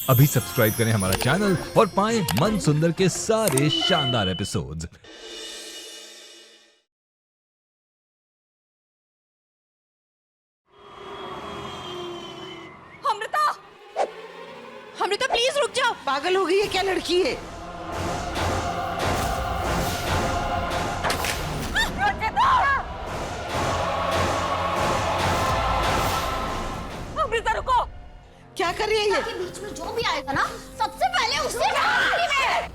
अभी सब्सक्राइब करें हमारा चैनल और पाएं मन सुंदर के सारे शानदार एपिसोड्स। अमृता, अमृता प्लीज रुक जाओ। पागल हो गई है क्या लड़की है? अमृता रुको। क्या कर रही है ये? के बीच में जो भी आएगा ना, सबसे पहले उससे मारूंगी मैं।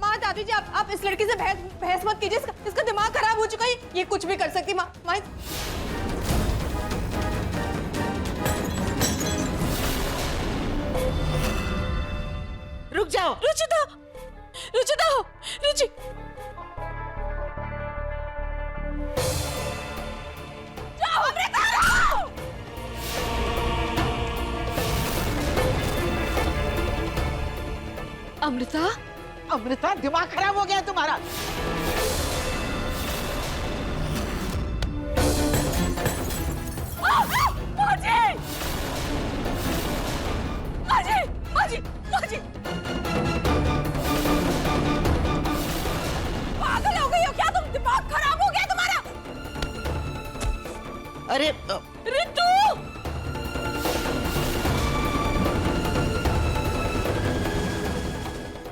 माँ दादी जी, आप इस लड़की से बहस मत कीजिए। इसका दिमाग खराब हो चुका है, ये कुछ भी कर सकती। माँ रुक जाओ। रुचिता, रुचिता, रुचि। जाओ अमृता, जाओ। अमृता, अमृता दिमाग खराब हो गया तुम्हारा। पागल हो गई हो क्या तुम? दिमाग खराब हो गया तुम्हारा? अरे रितु,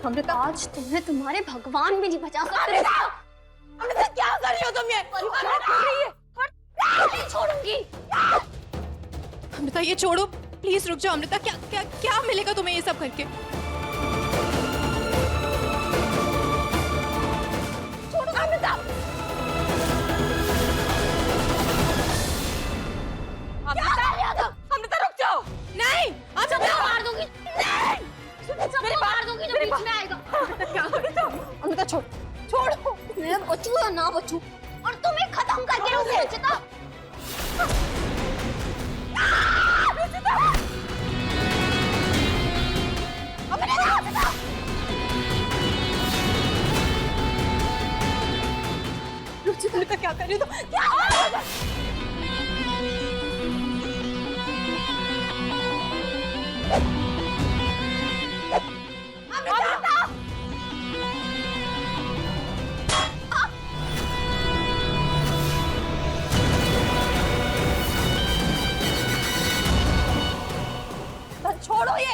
अमृता, आज तुम्हें तुम्हारे भगवान भी नहीं बचा सकते। अमृता क्या कर रही हो तुम? ये नहीं छोड़ूंगी। अमृता ये छोड़ो, प्लीज रुक जाओ। अमृता क्या क्या क्या मिलेगा तुम्हें ये सब करके? छोड़ो अमृता। अमृता रुक जाओ। नहीं अमृता, मार दूंगी। नहीं सबको मार दूंगी जो बीच में आएगा। अमृता छोड़ो। मैं बचूं या ना बचूं, और तुम्हें खत्म करके रहूंगी रुचिता। रुचिता क्या कर रही हो? क्या छोड़ो ये।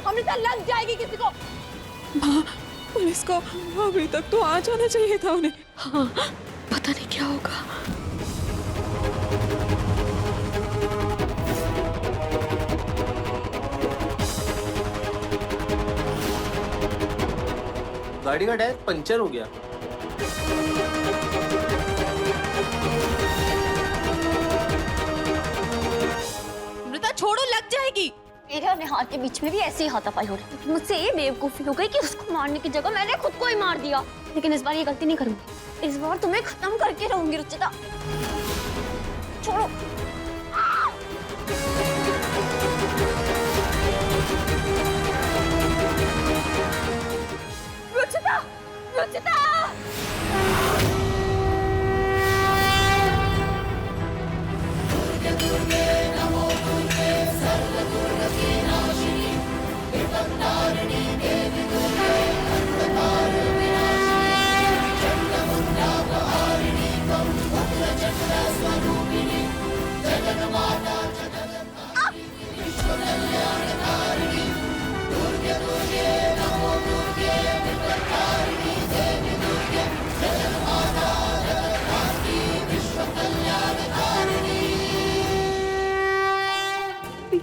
अमृता लग जाएगी किसी को। पुलिस को अभी तक तो आ जाना चाहिए था उन्हें। हाँ, पता नहीं क्या होगा। गाड़ी का टायर पंचर हो गया। अमृता छोड़ो, लग जाएगी। मेरे और निहार के बीच में भी ऐसी ही हाथापाई हो रही है। मुझसे ये बेवकूफी हो गई कि उसको मारने की जगह मैंने खुद को ही मार दिया। लेकिन इस बार ये गलती नहीं करूंगी। इस बार तुम्हें खत्म करके रहूंगी रुचिता। छोड़ो। रुचिता, रुचिता।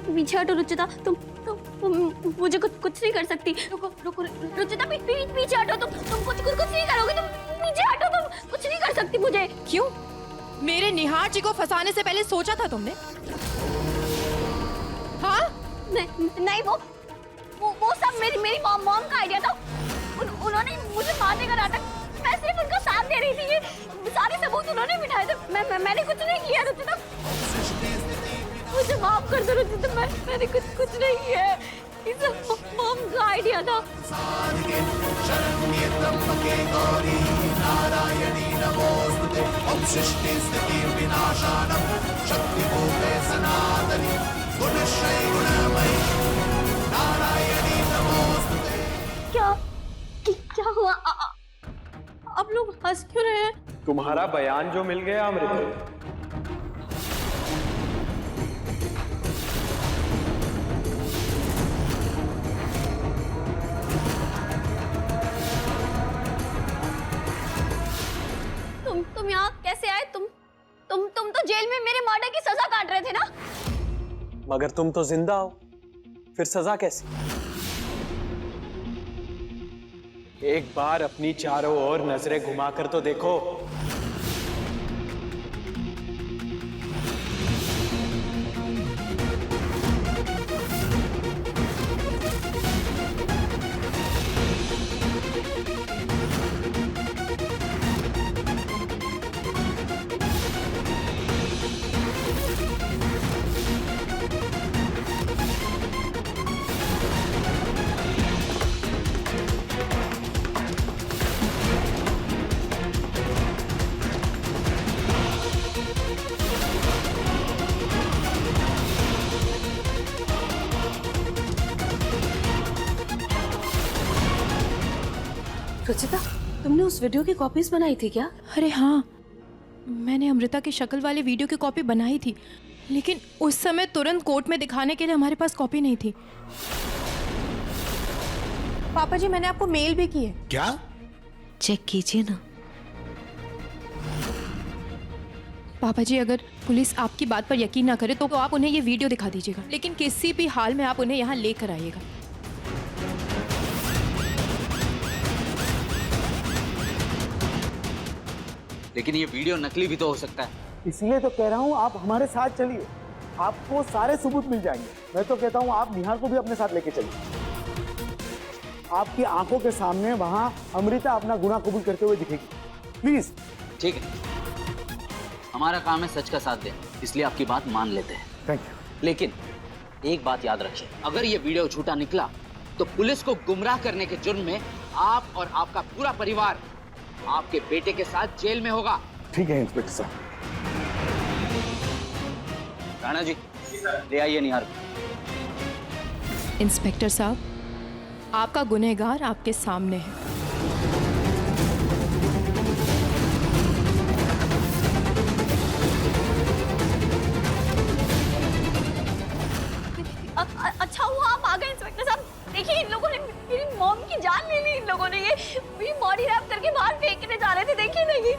पीछे हटो रुचिता। तुम मुझे कुछ नहीं कर सकती। रुको रुको रुचिता, पीछे हटो। तुम कुछ नहीं करोगे। तुम पीछे हटो। तुम कुछ नहीं कर सकती मुझे। क्यों? मेरे निहार जी को फंसाने से पहले सोचा था तुमने? हाँ? नहीं, वो सब मेरी मॉम का आइडिया था। उन्होंने मुझे मारने का नाटक, मैं सिर्फ उनका साथ दे रही थी। ये सारे सबूत उन्होंने बिठाए थे। मैंने कुछ नहीं किया रुचिता। मुझे माफ कर दो रुचिता। मैंने कुछ नहीं किया। ये सब मॉम का आइडिया था। सृष्टि स्थिति विनाशानं शक्तिभूते सनातनी तुम्हारा बयान जो मिल गया अमृत, तुम यहाँ कैसे आए? तुम तो जेल में मेरे मर्डर की सजा काट रहे थे ना? मगर तुम तो जिंदा हो, फिर सजा कैसी? एक बार अपनी चारों ओर नजरें घुमाकर तो देखो। रुचिता, तुमने उस वीडियो की कॉपीज बनाई थी क्या? अरे हाँ, मैंने अमृता की शक्ल वाले वीडियो की कॉपी बनाई थी, लेकिन उस समय तुरंत कोर्ट में दिखाने के लिए हमारे पास कॉपी नहीं थी। पापा जी, मैंने आपको मेल भी की है। क्या? चेक कीजिए ना। पापा जी, अगर पुलिस आपकी बात पर यकीन ना करे तो आप उन्हें ये वीडियो दिखा दीजिएगा, लेकिन किसी भी हाल में आप उन्हें यहाँ लेकर आइएगा। लेकिन ये वीडियो नकली भी तो हो सकता है। इसलिए तो कह रहा हूँ आप हमारे साथ चलिए, आपको सारे सबूत मिल जाएंगे। मैं तो कहता हूँ आप निहार को भी अपने साथ लेके चलिए। आपकी आंखों के सामने वहां अमृता अपना गुनाह कबूल करते हुए दिखेगी। प्लीज। ठीक है, हमारा काम है सच का साथ देना, इसलिए आपकी बात मान लेते हैं। Thank you. लेकिन एक बात याद रखिए, अगर ये वीडियो झूठा निकला तो पुलिस को गुमराह करने के जुर्म में आप और आपका पूरा परिवार आपके बेटे के साथ जेल में होगा। ठीक है इंस्पेक्टर साहब। राणा जी, ले आइए निहार को। इंस्पेक्टर साहब, आपका गुनहगार आपके सामने है। अच्छा हुआ आप आ गए इंस्पेक्टर साहब। देखिए, इन लोगों ने मेरी मॉम की जान ले ली। इन लोगों ने ये मेरी बॉडी रैप करके बाहर फेंकने जा रहे थे। देखिए ना, ये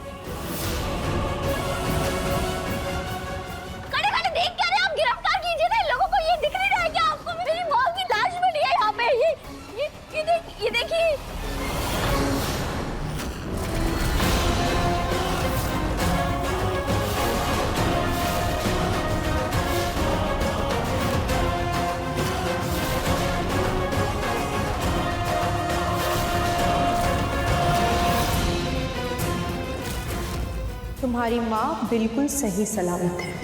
खड़े खड़े देख क्या रहे आप? गिरफ्तार कीजिए ना इन लोगों को। ये दिख नहीं रहा है क्या आपको? मेरी मॉम की लाश मिली है यहाँ पे। ये देखिए। तुम्हारी माँ बिल्कुल सही सलामत है।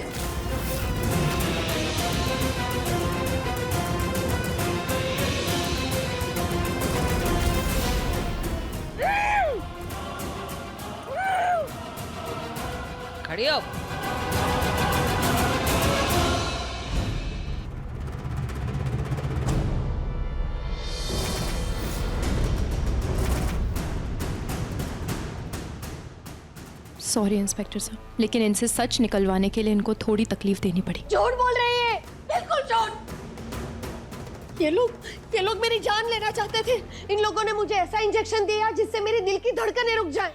खड़ी हो। सॉरी इंस्पेक्टर साहब, लेकिन इनसे सच निकलवाने के लिए इनको थोड़ी तकलीफ देनी पड़ी। झूठ बोल रही है, बिल्कुल झूठ। ये लोग मेरी जान लेना चाहते थे। इन लोगों ने मुझे ऐसा इंजेक्शन दिया जिससे मेरे दिल की धड़कनें रुक जाए।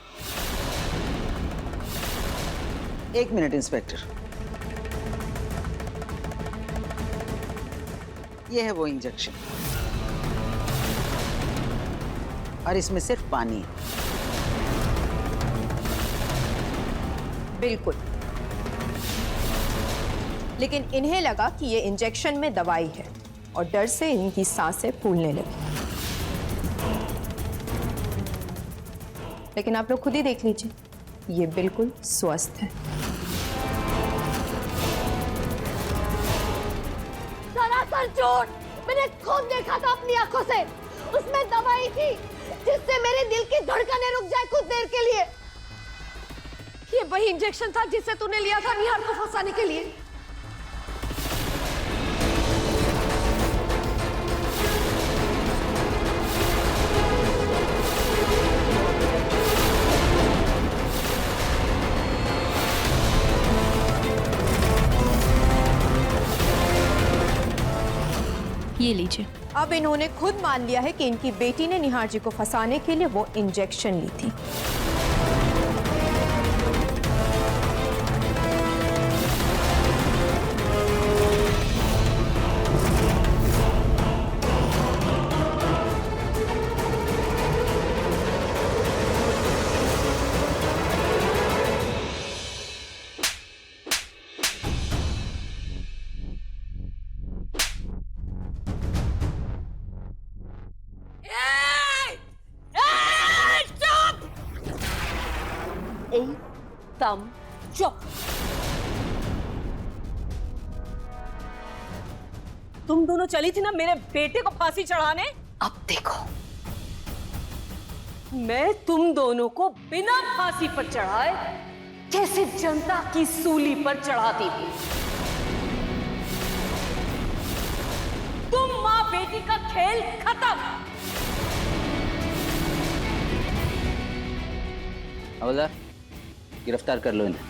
एक मिनट इंस्पेक्टर, ये है वो इंजेक्शन और इसमें सिर्फ पानी है। बिल्कुल, लेकिन इन्हें लगा कि ये इंजेक्शन में दवाई है और डर से इनकी सांसें फूलने लगी। लेकिन आप लोग खुद ही देख लीजिए, ये बिल्कुल स्वस्थ है। सरासर झूठ। मैंने खुद देखा था अपनी आंखों से। उसमें दवाई थी जिससे मेरे दिल की धड़कनें रुक जाए कुछ देर के लिए। ये वही इंजेक्शन था जिसे तूने लिया था निहार को फंसाने के लिए। ये लीजिए। अब इन्होंने खुद मान लिया है कि इनकी बेटी ने निहार जी को फंसाने के लिए वो इंजेक्शन ली थी। एकदम चुप। तुम दोनों चली थी ना मेरे बेटे को फांसी चढ़ाने। अब देखो मैं तुम दोनों को बिना फांसी पर चढ़ाए कैसे जनता की सूली पर चढ़ाती थी। तुम मां बेटी का खेल खत्म। हवलदार, गिरफ्तार कर लो इन्हें।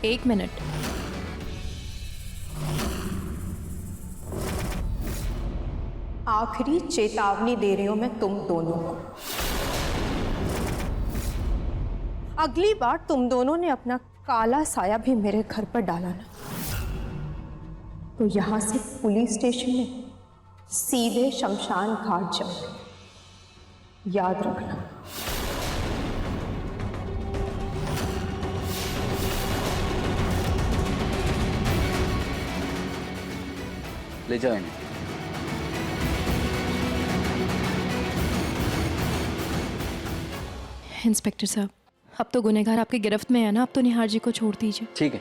एक मिनट। आखिरी चेतावनी दे रही हूं मैं तुम दोनों को। अगली बार तुम दोनों ने अपना काला साया भी मेरे घर पर डाला ना, तो यहां से पुलिस स्टेशन में सीधे शमशान घाट जाओ। याद रखना। ले जाओ इन्हें। इंस्पेक्टर साहब, अब तो गुनहगार आपके गिरफ्त में है ना, अब तो निहार जी को छोड़ दीजिए। ठीक है,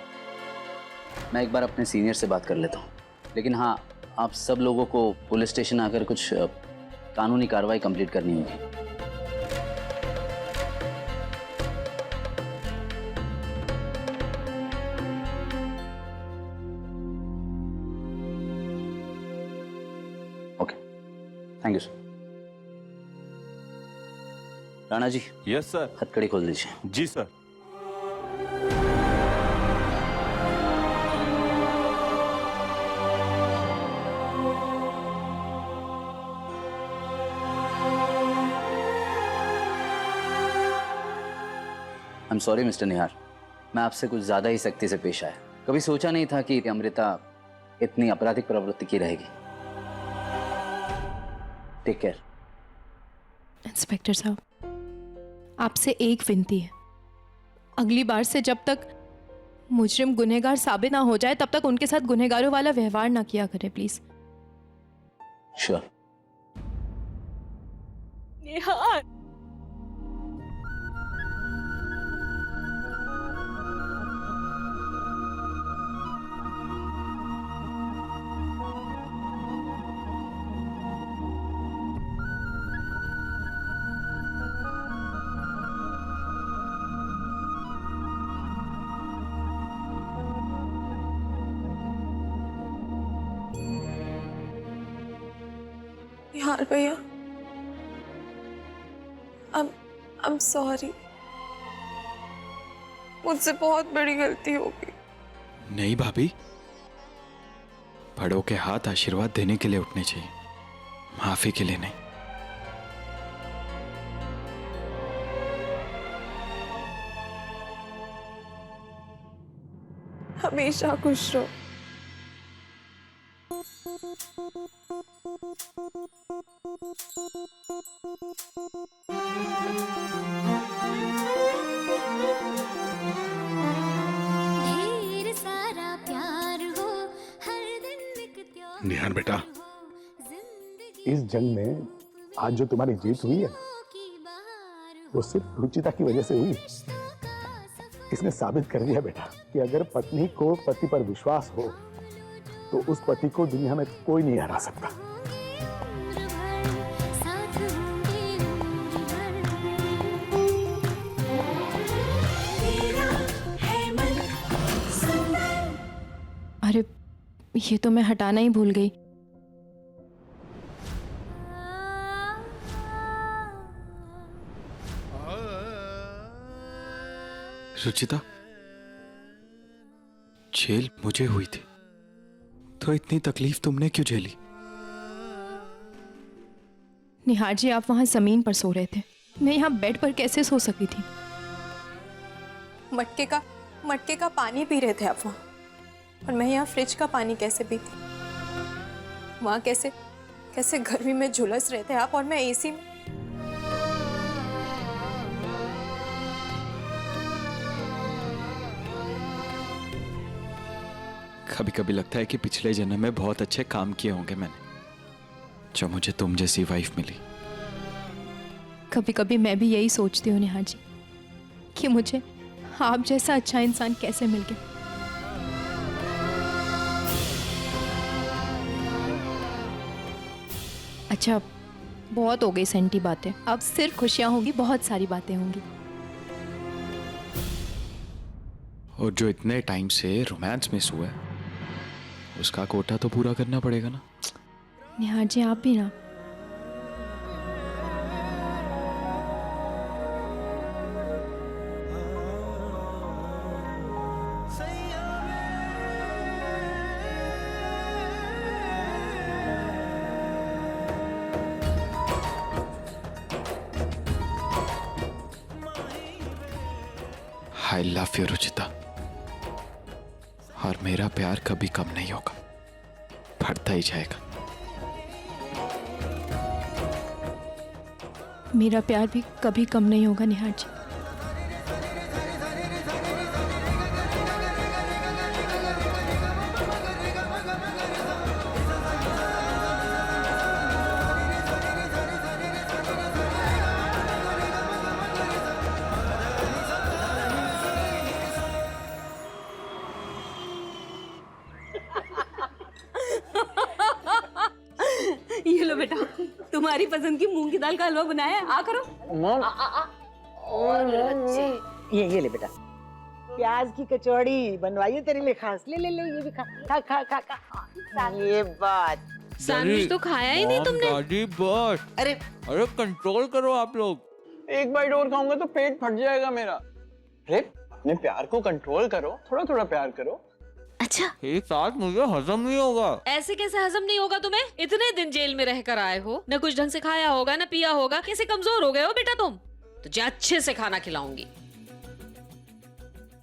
मैं एक बार अपने सीनियर से बात कर लेता हूँ, लेकिन हाँ, आप सब लोगों को पुलिस स्टेशन आकर कुछ कानूनी कार्रवाई कंप्लीट करनी होगी। Okay, thank you sir. Rana ji. Yes sir. हथकड़ी खोल दीजिए। जी sir. I am sorry mister Nihar, मैं आपसे कुछ ज्यादा ही सख्ती से पेश आया। कभी सोचा नहीं था कि अमृता इतनी आपराधिक प्रवृत्ति की रहेगी। Take care. इंस्पेक्टर साहब, आपसे एक विनती है, अगली बार से जब तक मुजरिम गुनहगार साबित ना हो जाए तब तक उनके साथ गुनहगारों वाला व्यवहार ना किया करें प्लीज। श्योर। निहार, निहार भैया, I'm sorry, मुझसे बहुत बड़ी गलती हो गई। नहीं भाभी, बड़ों के हाथ आशीर्वाद देने के लिए उठने चाहिए, माफी के लिए नहीं। हमेशा खुश रहो। निहार बेटा, इस जंग में आज जो तुम्हारी जीत हुई है वो सिर्फ रुचिता की वजह से हुई। इसने साबित कर दिया बेटा कि अगर पत्नी को पति पर विश्वास हो तो उस पति को दुनिया में कोई नहीं हरा सकता। ये तो मैं हटाना ही भूल गई। रुचिता, जेल मुझे हुई थी तो इतनी तकलीफ तुमने क्यों झेली? निहार जी, आप वहां जमीन पर सो रहे थे, मैं यहाँ बेड पर कैसे सो सकी थी? मटके का पानी पी रहे थे आप वहाँ, और मैं यहाँ फ्रिज का पानी कैसे पीती? वहाँ कैसे गर्मी में झुलस रहे थे आप, और मैं एसी में। कभी कभी लगता है कि पिछले जन्म में बहुत अच्छे काम किए होंगे मैंने, जो मुझे तुम जैसी वाइफ मिली। कभी कभी मैं भी यही सोचती हूँ निहार जी कि मुझे आप जैसा अच्छा इंसान कैसे मिल गया। अच्छा, बहुत हो गई सेंटी बातें, अब सिर्फ खुशियां होंगी, बहुत सारी बातें होंगी। और जो इतने टाइम से रोमांस मिस हुआ है उसका कोटा तो पूरा करना पड़ेगा ना। निहार जी, आप भी ना। आई लव यू रुचिता, और मेरा प्यार कभी कम नहीं होगा, बढ़ता ही जाएगा। मेरा प्यार भी कभी कम नहीं होगा निहार जी। ये लो बेटा, तुम्हारी पसंद की मूंग की दाल का हलवा बनाया है, आ करो। ये ले बेटा, प्याज की कचौड़ी बनवाई है तेरे लिए खास। ले ले ले, ये भी खा खा खा खा खा। ये बात, सैंडविच तो खाया ही नहीं तुमने। दादी बस, अरे अरे कंट्रोल करो आप लोग। एक बाइट और खाऊंगा तो पेट फट जाएगा मेरा। अरे अपने प्यार को कंट्रोल करो, थोड़ा थोड़ा प्यार करो। अच्छा, एक साथ मुझे हजम नहीं होगा। ऐसे कैसे हजम नहीं होगा तुम्हें? इतने दिन जेल में रह कर आए हो, न कुछ ढंग से खाया होगा न पिया होगा, कैसे कमजोर हो गए हो बेटा तुम? तुझे अच्छे से खाना खिलाऊंगी।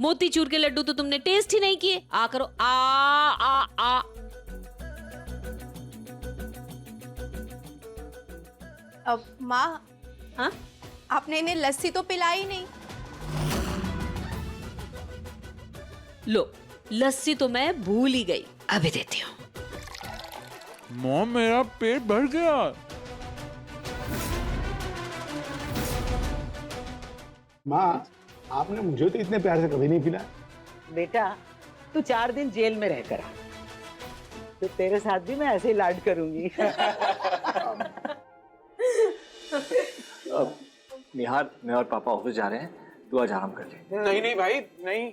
मोतीचूर के लड्डू तो तुमने टेस्ट ही नहीं किए। आ करो, आ आ आ। अब माँ, हाँ, आपने इन्हें लस्सी तो पिलाई नहीं। लो, लस्सी तो मैं भूल ही गई, अभी देती हूँ। मॉम, मेरा पेट भर गया। माँ, आपने मुझे तो इतने प्यार से कभी नहीं खिलाया। बेटा तू 4 दिन जेल में रहकर आ, तो तेरे साथ भी मैं ऐसे ही लाड करूंगी। निहार, मैं और पापा ऑफिस जा रहे हैं, तू आज आराम कर ले। नहीं नहीं भाई नहीं,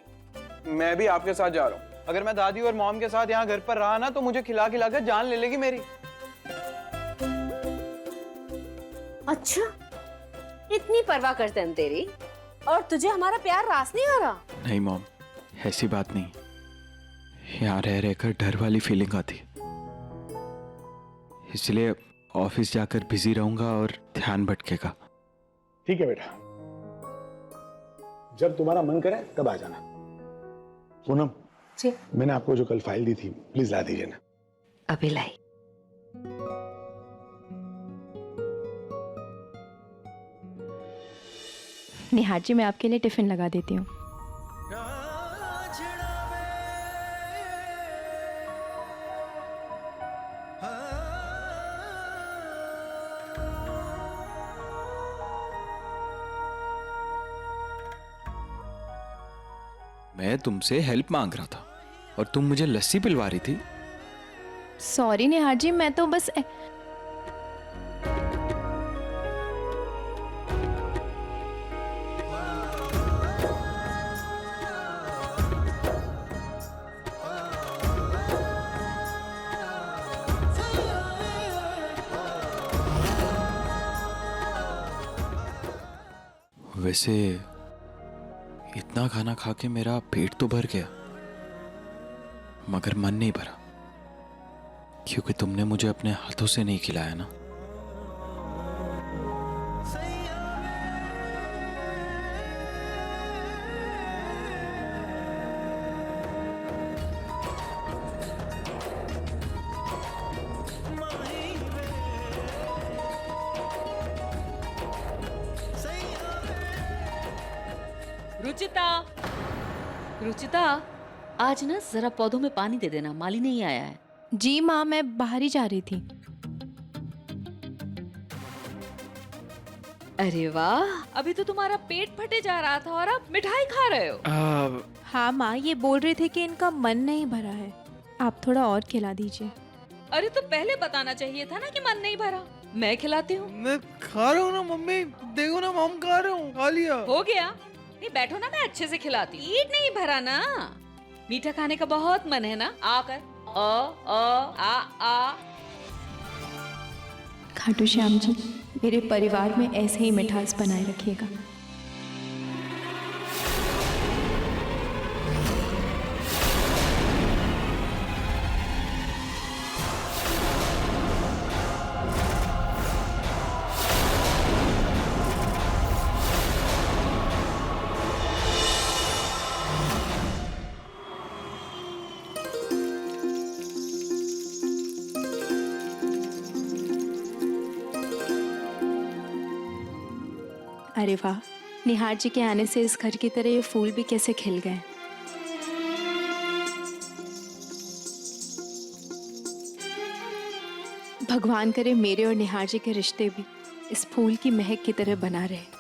मैं भी आपके साथ जा रहा हूँ। अगर मैं दादी और मॉम के साथ यहाँ घर पर रहा ना तो मुझे खिला खिला कर जान ले लेगी मेरी। अच्छा, इतनी परवाह करते हैं तेरी, और तुझे हमारा प्यार रास नहीं आ रहा? नहीं मॉम, ऐसी बात नहीं, यहाँ रह रहकर डर वाली फीलिंग आती है, इसलिए ऑफिस जाकर बिजी रहूंगा और ध्यान भटकेगा। ठीक है बेटा, जब तुम्हारा मन करे तब आ जाना। पूनम जी, मैंने आपको जो कल फाइल दी थी प्लीज ला दीजिए ना। अभी लाई। निहार जी, मैं आपके लिए टिफिन लगा देती हूँ। मैं तुमसे हेल्प मांग रहा था और तुम मुझे लस्सी पिलवा रही थी। सॉरी निहार जी, मैं तो बस वैसे इतना खाना खा के मेरा पेट तो भर गया, मगर मन नहीं भरा, क्योंकि तुमने मुझे अपने हाथों से नहीं खिलाया ना। रुचिता, रुचिता, आज ना जरा पौधों में पानी दे देना, माली नहीं आया है। जी माँ, मैं बाहर ही जा रही थी। अरे वाह, अभी तो तुम्हारा पेट फटे जा रहा था और अब मिठाई खा रहे हो। हाँ माँ, ये बोल रहे थे कि इनका मन नहीं भरा है, आप थोड़ा और खिला दीजिए। अरे तो पहले बताना चाहिए था ना कि मन नहीं भरा। मैं खिलाती हूँ। मैं खा रहा हूँ ना मम्मी, देखो ना मम खा रहा हूँ, खा लिया। हो गया, नहीं बैठो ना, मैं अच्छे से खिलाती हूँ। पेट नहीं भरा ना, मीठा खाने का बहुत मन है ना। आकर आ। खाटू श्याम जी, मेरे परिवार में ऐसे ही मिठास बनाए रखिएगा। अरे वाह, निहार जी के आने से इस घर की तरह ये फूल भी कैसे खिल गए। भगवान करे मेरे और निहार जी के रिश्ते भी इस फूल की महक की तरह बना रहे।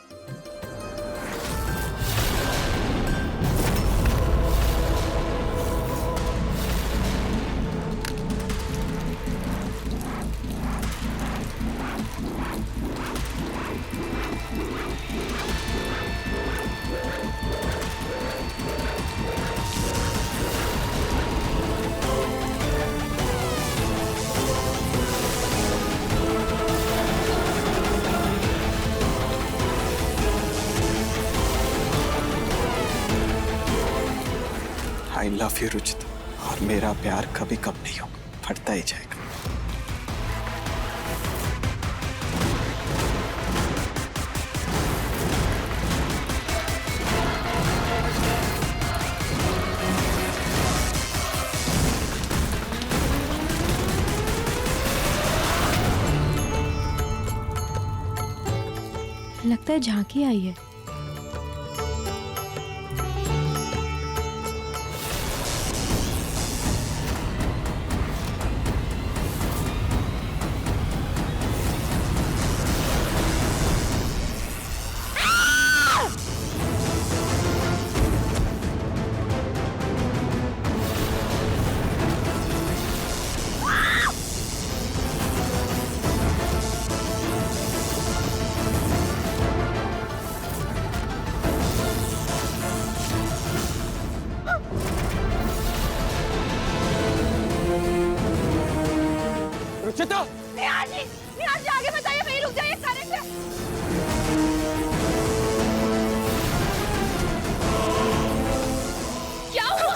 आई लव यू रुचिता, और मेरा प्यार कभी कम नहीं होगा, फटता ही जाएगा। लगता है झांकी आई है। रुचिता, निहार जी आगे बताइए, वहीं रुक जाइए सारे से। क्या हुआ?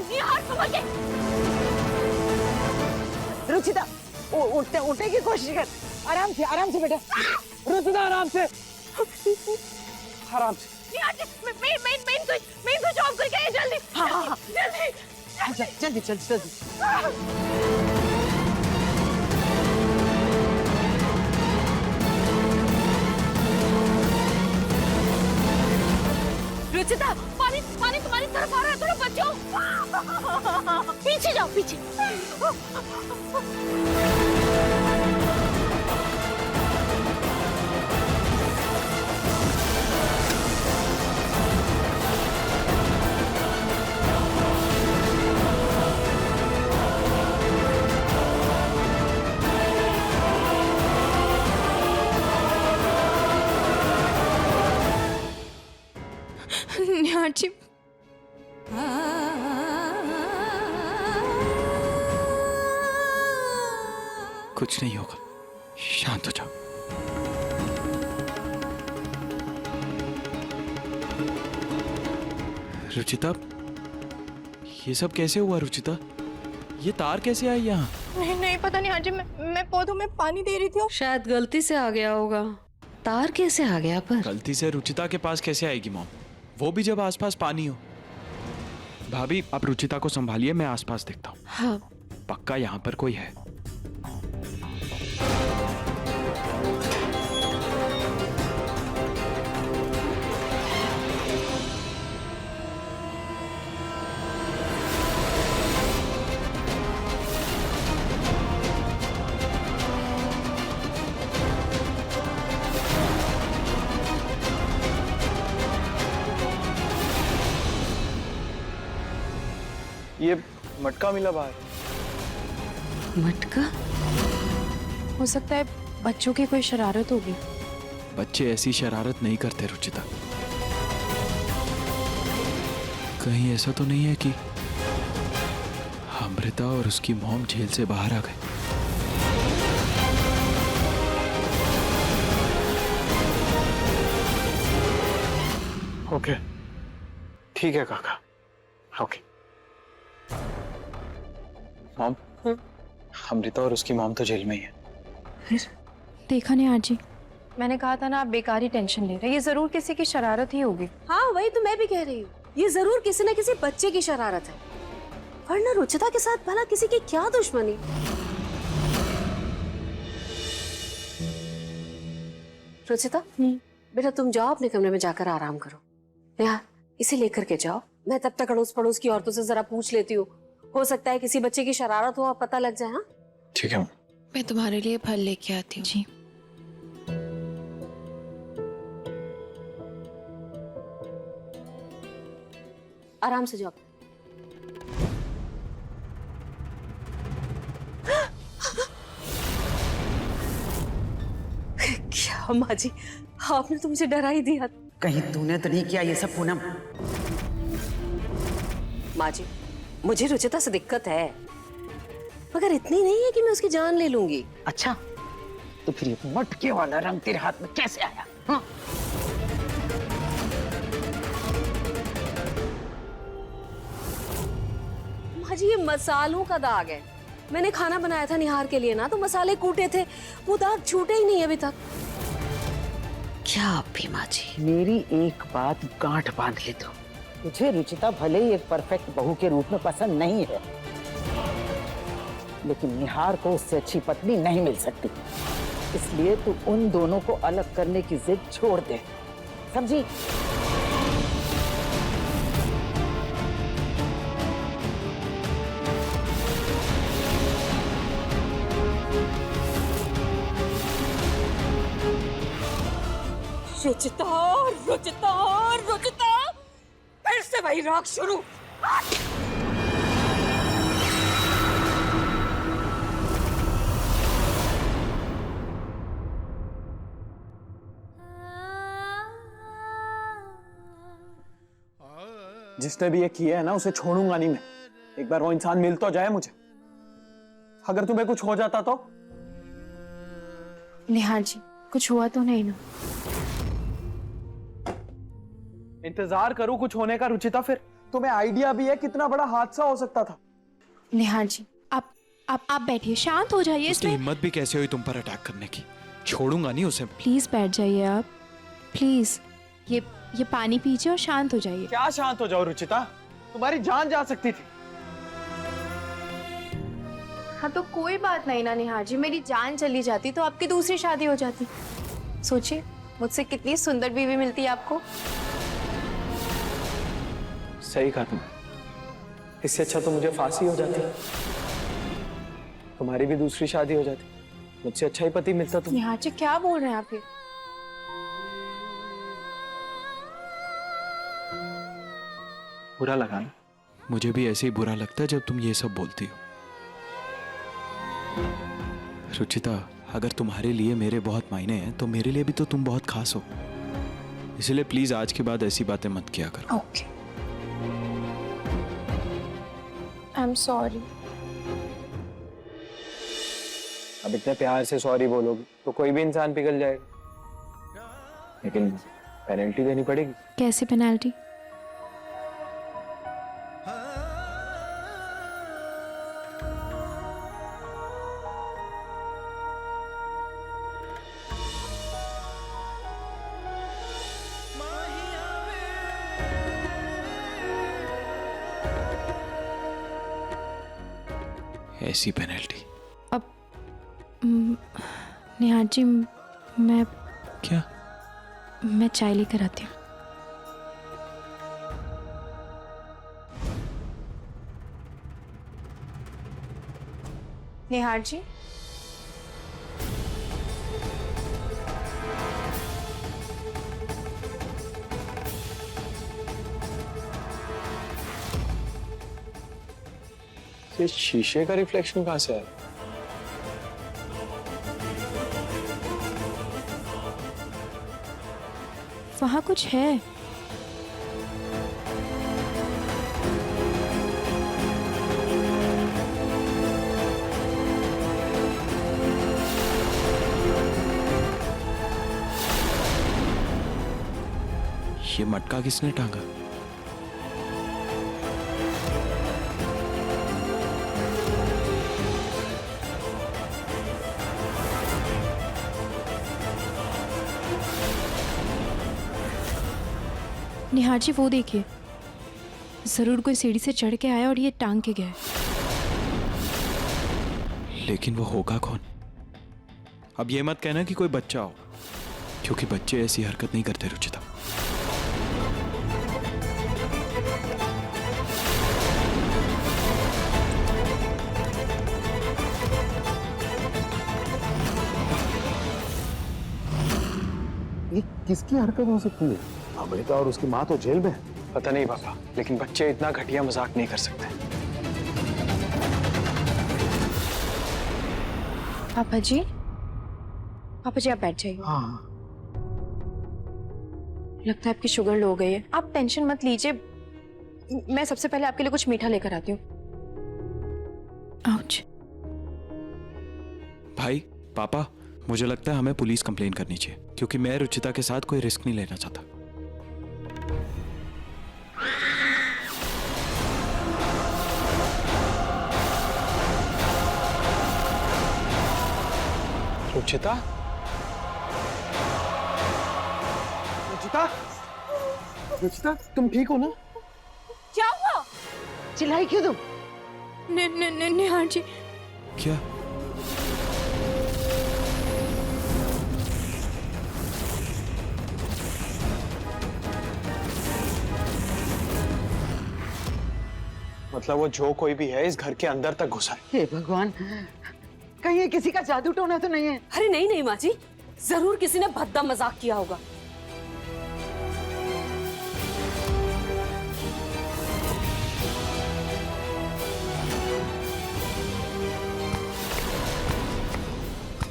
निहार संभल के। रुचिता, उठने की कोशिश कर। आराम से बेटा। रुचिता, आराम से। निहार जी, मेन स्विच ऑफ करके आइए जल्दी। हाँ। जल्दी। रुचिता, पानी तुम्हारी तरफ आ रहा है, थोड़ा बचो। पीछे जाओ, पीछे। निहार जी, कुछ नहीं होगा, शांत हो जाओ। रुचिता, ये सब कैसे हुआ रुचिता? ये तार कैसे आई यहाँ? नहीं नहीं पता नहीं हाजी, मैं पौधों में पानी दे रही थी और शायद गलती से आ गया होगा। तार कैसे आ गया पर? गलती से रुचिता के पास कैसे आएगी मॉम, वो भी जब आसपास पानी हो। भाभी आप रुचिता को संभालिए, मैं आसपास देखता हूँ। हाँ। पक्का यहाँ पर कोई है। ये मटका मिला बाहर। मटका? हो सकता है बच्चों की कोई शरारत होगी। बच्चे ऐसी शरारत नहीं करते रुचिता। कहीं ऐसा तो नहीं है कि अमृता और उसकी मॉम जेल से बाहर आ गए? ओके, ठीक है काका। ओके मॉम, अमृता और उसकी मॉम तो जेल में ही है। देखा नहीं आजी, मैंने कहा था ना आप बेकार ही टेंशन ले रहे हैं। ये जरूर किसी की शरारत ही होगी। हाँ वही तो मैं भी कह रही हूँ, ये जरूर किसी न किसी बच्चे की शरारत है, वरना रुचिता के साथ भला किसी की क्या दुश्मनी। रुचिता बेटा तुम जाओ अपने कमरे में जाकर आराम करो। यार इसे लेकर के जाओ, मैं तब तक अड़ोस पड़ोस की औरतों से जरा पूछ लेती हूँ, हो सकता है किसी बच्चे की शरारत हो और पता लग जाए। हाँ ठीक है। मैं तुम्हारे लिए फल लेके आती हूँ। जी आराम से जाओ। क्या माँ जी, आपने तो मुझे डरा ही दिया। कहीं तूने तो नहीं किया ये सब पूनम? माँ जी मुझे रुचिता से दिक्कत है, मगर इतनी नहीं है कि मैं उसकी जान ले लूंगी। अच्छा तो फिर ये मटके वाला रंग तेरे हाथ में कैसे आया? हाँ? माँ जी ये मसालों का दाग है। मैंने खाना बनाया था निहार के लिए ना, तो मसाले कूटे थे, वो दाग छूटे ही नहीं अभी तक। क्या आप भी माँ जी? मेरी एक बात गांठ बांध ले तो, मुझे रुचिता भले ही एक परफेक्ट बहू के रूप में पसंद नहीं है, लेकिन निहार को उससे अच्छी पत्नी नहीं मिल सकती। इसलिए तू उन दोनों को अलग करने की जिद छोड़ दे, समझी? रुचिता रुचिता रुचिता, फिर से वही राग शुरू। जिसने भी ये किया है ना उसे छोड़ूंगा नहीं मैं। एक बार वो इंसान मिल तो जाए मुझे। अगर तुम्हें कुछ हो जाता तो? निहार जी कुछ हुआ तो नहीं ना? इंतजार करूं कुछ होने का रुचिता? फिर तुम्हें आइडिया भी है कितना बड़ा हादसा हो सकता था? निहार जी आप बैठिए, शांत हो जाइए। उसकी हिम्मत भी कैसे हुई तुम पर अटैक करने की? छोड़ूंगा नहीं उसे। प्लीज बैठ जाइए आप, प्लीज। ये पानी पीजिए और शांत हो जाइए। क्या शांत हो जाओ रुचिता? तुम्हारी जान जा सकती थी। हाँ तो कोई बात नहीं ना निहार जी, मेरी जान चली जाती तो आपकी दूसरी शादी हो जाती। सोचिए मुझसे कितनी सुंदर बीवी मिलती आपको। सही कहा तुम। इससे अच्छा तो मुझे फांसी हो जाती, तुम्हारी भी दूसरी शादी हो जाती, मुझसे अच्छा ही पति मिलता तुम। निहार जी क्या बोल रहे हैं आप? ये बुरा लगा ना? मुझे भी ऐसे ही बुरा लगता है जब तुम ये सब बोलती हो। रुचिता अगर तुम्हारे लिए मेरे बहुत मायने हैं तो मेरे लिए भी तो तुम बहुत खास हो, इसलिए प्लीज आज के बाद ऐसी बातें मत किया करो। Okay I am sorry. अब अब इतने प्यार से सॉरी बोलोगे तो कोई भी इंसान पिघल जाएगा, लेकिन पेनल्टी देनी पड़ेगी। कैसे पेनल्टी? ऐसी पेनल्टी। अब निहार जी, मैं क्या? मैं चाय लेकर आती हूँ। निहार जी, ये शीशे का रिफ्लेक्शन कहाँ से आया? वहाँ कुछ है। ये मटका किसने टांगा? निहार जी, वो देखिए, जरूर कोई सीढ़ी से चढ़ के आया और ये टांग के गया। लेकिन वो होगा कौन? अब ये मत कहना कि कोई बच्चा हो, क्योंकि बच्चे ऐसी हरकत नहीं करते रुचिता। ये किसकी हरकत हो सकती है? अमृता और उसकी माँ तो जेल में है। पता नहीं पापा, लेकिन बच्चे इतना घटिया मजाक नहीं कर सकते। पापा जी, आप बैठ जाइए। हाँ, लगता है आपकी शुगर लो हो गई है। आप टेंशन मत लीजिए, मैं सबसे पहले आपके लिए कुछ मीठा लेकर आती हूँ। आउच। भाई, पापा, मुझे लगता है हमें पुलिस कंप्लेन करनी चाहिए, क्योंकि मैं रुचिता के साथ कोई रिस्क नहीं लेना चाहता। रुचिता? रुचिता? रुचिता, तुम ठीक हो ना? क्या हुआ? चिल्लाई क्यों तुम? निहार जी, क्या? मतलब वो जो कोई भी है इस घर के अंदर तक घुसा है। हे भगवान, कहीं ये किसी का जादू टोना तो नहीं है? अरे नहीं नहीं माँ जी, जरूर किसी ने भद्दा मजाक किया होगा।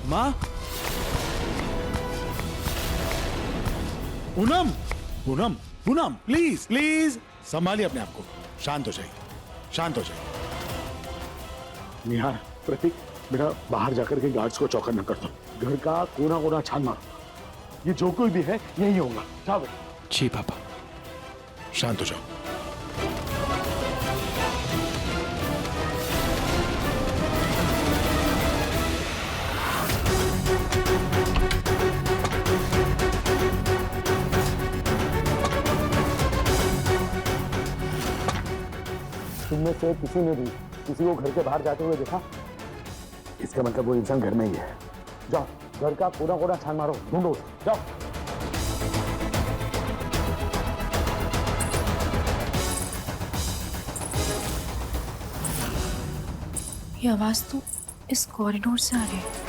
माँ? पूनम, पूनम, पूनम, प्लीज प्लीज संभालिए अपने आप को। शांत हो जाइए, शांत हो जाइए। निहार, प्रतीक, बेटा बाहर जाकर के गार्ड्स को चौकन्ना न कर दो। घर का कोना कोना छान मारो। ये जो कोई भी है यही होगा। जाओ बेटा। जी पापा। शांत हो जाओ। तुमने से किसी ने भी किसी को घर के बाहर जाते हुए देखा? इसका मतलब वो इंसान घर में ही है। जाओ, घर का कोना कोना छान मारो, ढूंढो उसे। जाओ। ये आवाज तो इस कॉरिडोर से आ रही है।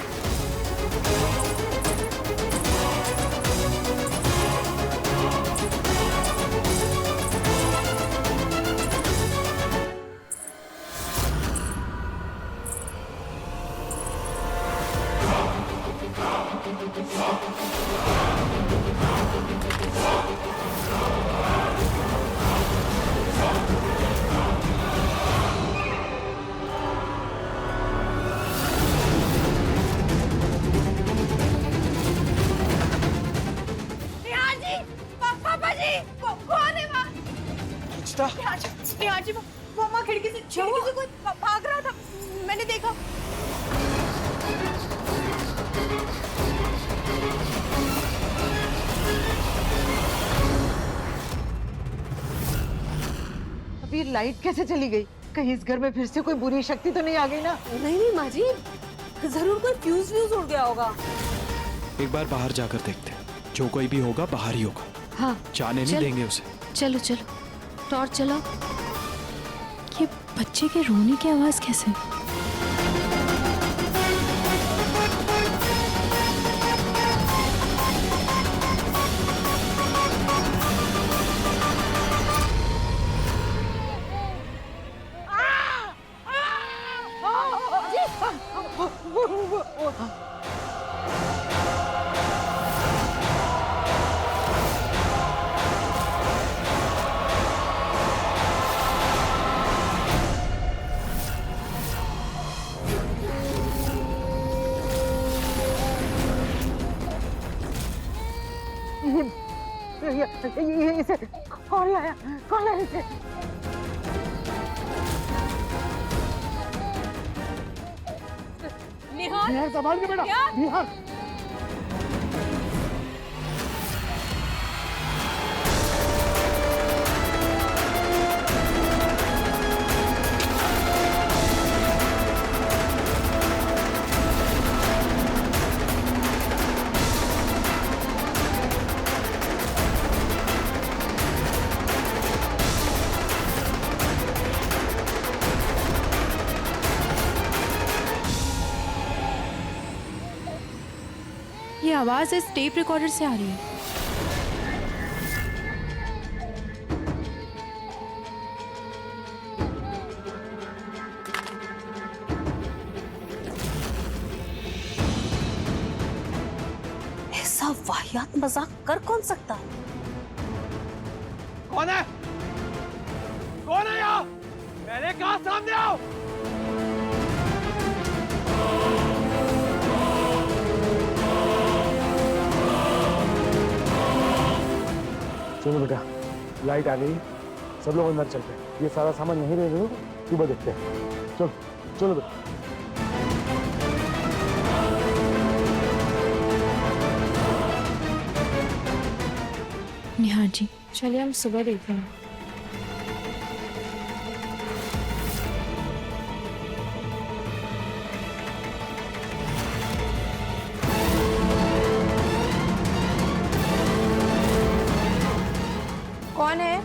किसी कोई भाग रहा था, मैंने देखा। अब ये लाइट कैसे चली गई? कहीं इस घर में फिर से कोई बुरी शक्ति तो नहीं आ गई ना? नहीं माँ जी, जरूर कोई फ्यूज उड़ गया होगा। एक बार बाहर जाकर देखते हैं, जो कोई भी होगा बाहर ही होगा। हाँ जाने नहीं देंगे उसे। चलो चलो, टॉर्च चलाओ। ये बच्चे के रोने की आवाज कैसे? इसे कौन लाया? कौन लाया इसे? निहार संभाल के बेटा। निहार ये आवाज इस टेप रिकॉर्डर से आ रही है। ऐसा वाहियात मजाक कर कौन सकता है? कौन है? कौन है यहाँ? मैंने कहा सामने आओ। चलो बेटा, लाइट आ गई, सब लोग अंदर चलते हैं। ये सारा सामान यहीं रह गए, सुबह देखते हैं। चलो चलो बेटा। निहार जी, चलिए हम सुबह देखते हैं। कौन है?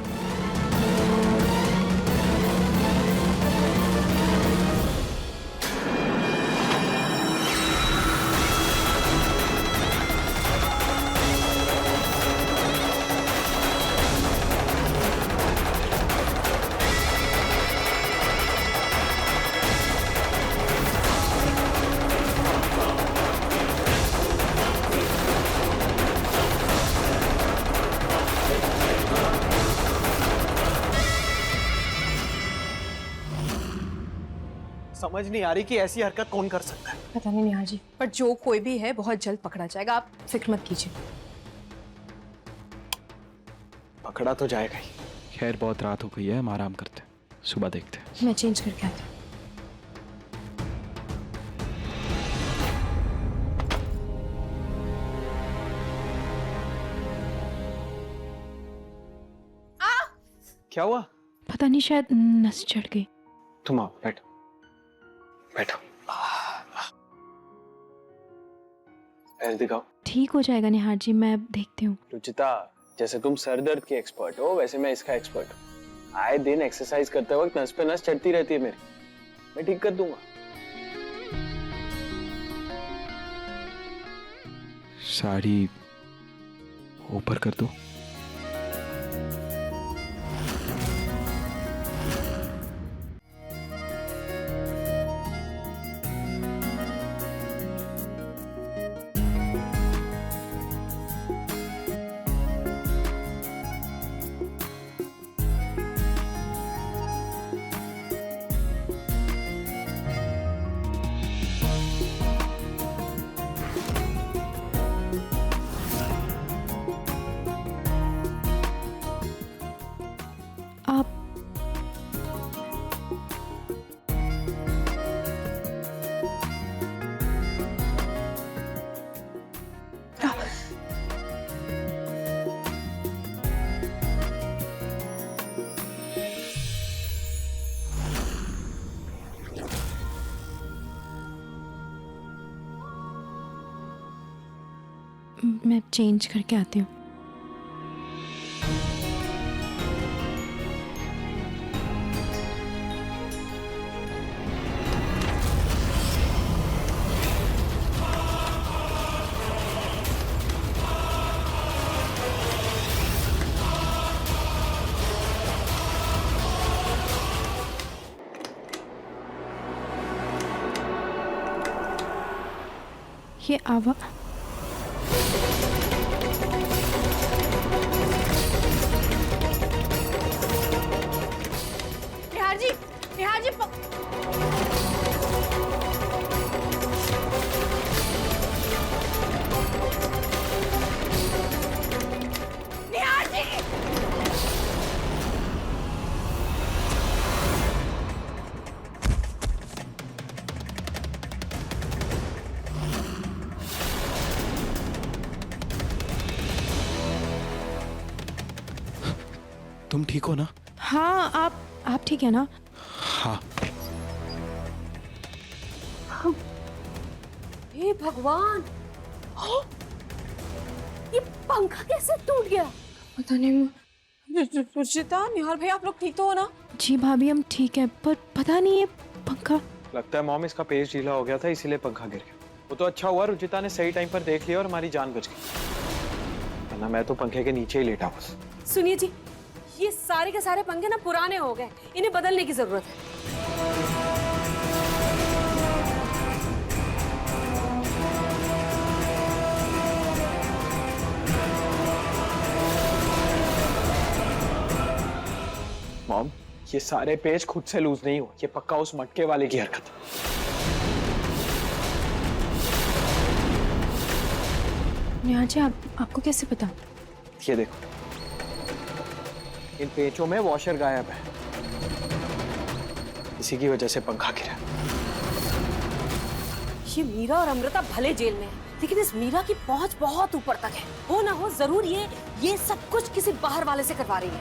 समझ नहीं आ रही कि ऐसी हरकत कौन कर सकता है। पता नहीं निहार जी, पर जो कोई भी है बहुत जल्द पकड़ा जाएगा, आप फिक्र मत कीजिए। पकड़ा तो जाएगा ही। खैर बहुत रात हो गई है, हम आराम करते हैं, सुबह देखते हैं। मैं चेंज करके आती हूँ। क्या हुआ? पता नहीं, शायद नस चढ़ गई। तुम आओ, बैठो बैठो। पैर दिखाओ। ठीक हो जाएगा निहार जी, मैं अब देखती हूँ। रुचिता, जैसे तुम सर दर्द की एक्सपर्ट हो, वैसे मैं इसका एक्सपर्ट हूँ। आए दिन एक्सरसाइज करते वक्त नस पे नस चढ़ती रहती है मेरी, मैं ठीक कर दूंगा। साड़ी ऊपर कर दो। मैं चेंज करके आती हूँ। ये आवा निहार जी निहार जी तुम ठीक हो ना? हाँ, आप ठीक है ना? हाँ। हे भगवान, ये पंखा कैसे टूट गया? पता नहीं। रुचिता, निहार भैया, आप लोग ठीक तो हो ना? जी भाभी हम ठीक है, पर पता नहीं ये पंखा। लगता है मॉम इसका पेज ढीला हो गया था, इसीलिए पंखा गिर गया। वो तो अच्छा हुआ रुचिता ने सही टाइम पर देख लिया और हमारी जान बच गई, वरना मैं तो पंखे के नीचे ही लेटा बस। सुनिए जी, ये सारे के सारे पंखे ना पुराने हो गए, इन्हें बदलने की जरूरत है। मॉम, ये सारे पेज खुद से लूज नहीं हुए, ये पक्का उस मटके वाले की हरकत है। निहार जी आपको कैसे पता? ये देखो, इन पेचों में वॉशर गायब है, इसी की वजह से पंखा गिरा। ये मीरा और अमृता भले जेल में है, लेकिन इस मीरा की पहुंच बहुत ऊपर तक है। हो ना हो जरूर ये सब कुछ किसी बाहर वाले से करवा रही है।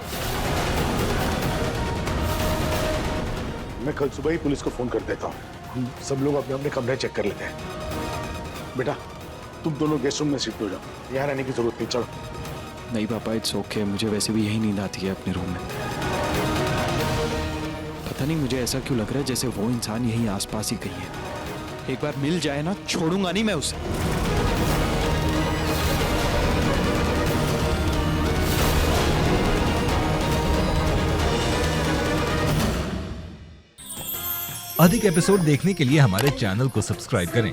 मैं कल सुबह ही पुलिस को फोन कर देता हूँ। हम सब लोग अपने अपने कमरे चेक कर लेते हैं। बेटा तुम दोनों गेस्ट रूम में शिफ्ट हो जाओ, यहाँ रहने की जरूरत नहीं, चलो। नहीं पापा, इट्स ओके, मुझे वैसे भी यही नींद आती है अपने रूम में। पता नहीं मुझे ऐसा क्यों लग रहा है जैसे वो इंसान यहीं आसपास ही कहीं है। एक बार मिल जाए ना, छोड़ूंगा नहीं मैं उसे। अधिक एपिसोड देखने के लिए हमारे चैनल को सब्सक्राइब करें